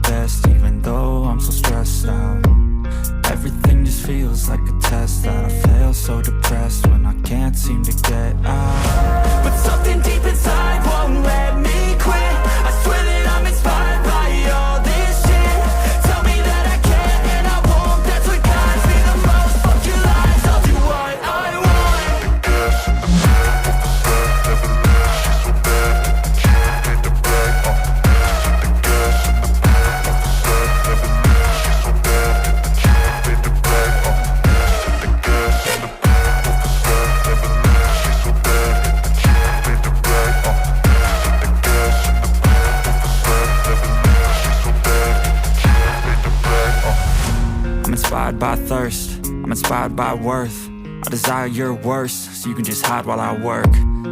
best, even though I'm so stressed out. Everything just feels like a test that I fail, so depressed when I can't seem to get out. But something deep inside won't let me quit. I swear that I'm inspired by all this shit. Tell me that I can and I won't, that's what guides me the most. Fuck your lies, I'll do what I want. I'm inspired by thirst, I'm inspired by worth. I desire your worst, so you can just hide while I work.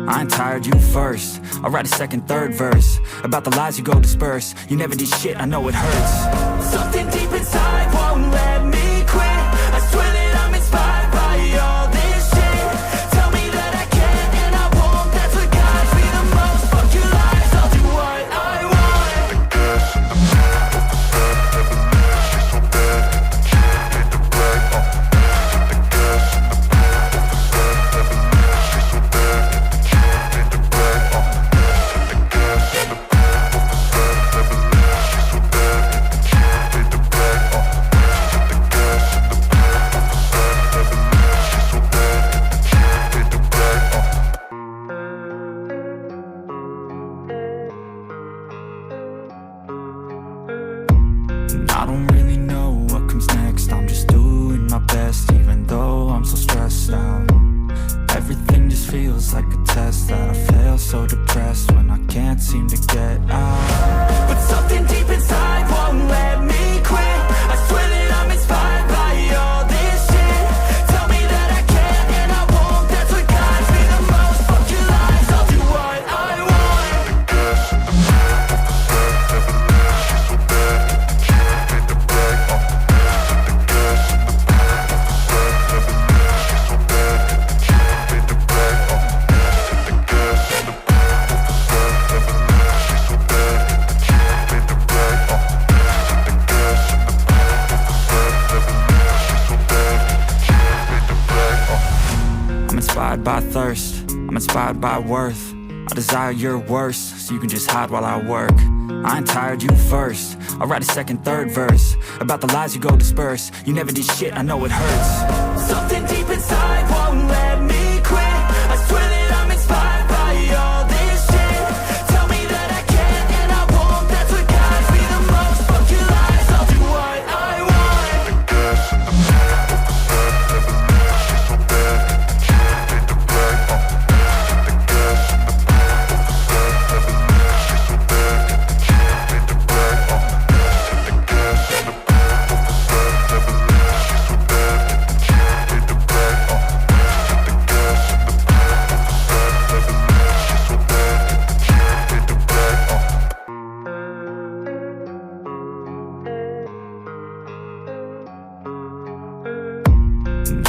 I ain't tired, you first. I'll write a second, third verse about the lies you go disperse. You never did shit, I know it hurts. Something deep inside won't let me quit. I swear that I'm inspired by all this shit. Tell me that I can and I won't, that's what guides me the most. Fuck your lies, I'll do what I want. I don't really know what comes next. I'm just doing my best, even though I'm so stressed out. Everything just feels like a test that I fail, so depressed when I can't seem to get out. But something deep inside won't let me quit. I swear that I'm inspired by all this shit. Tell me that I can and I won't, that's what guides me the most. Fuck your lies, I'll do what I want. I'm inspired by thirst, I'm inspired by worth. I desire your worst, so you can just hide while I work. I ain't tired, you first. I'll write a second, third verse about the lies you go disperse. You never did shit, I know it hurts. Something deep inside won't let me quit. I swear that I'm inspired by all this shit. Tell me that I can and I won't, that's what guides me the most. Fuck your lies, I'll do what I want.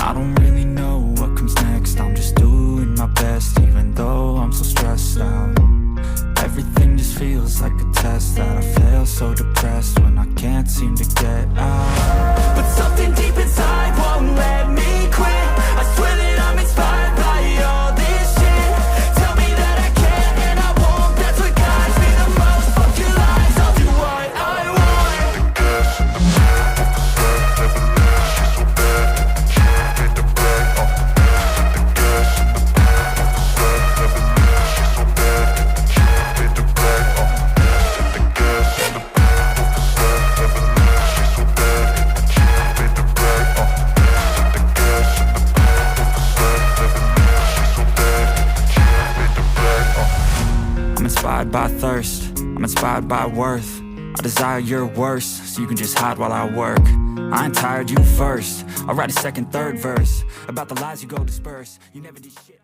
I don't really know what comes next. I'm just doing my best, even though I'm so stressed out. Everything just feels like a test that I fail, so depressed when I can't seem to get out. But something deep inside won't let me quit. I swear that I'm inspired by all this shit. Tell me that I can and I won't, that's what guides me the most. Fuck your lies, I'll do what I want. I'm inspired by thirst, I'm inspired by worth. I desire your worst, so you can just hide while I work. I ain't tired, you first. I'll write a second, third verse about the lies you go disperse. You never did shit.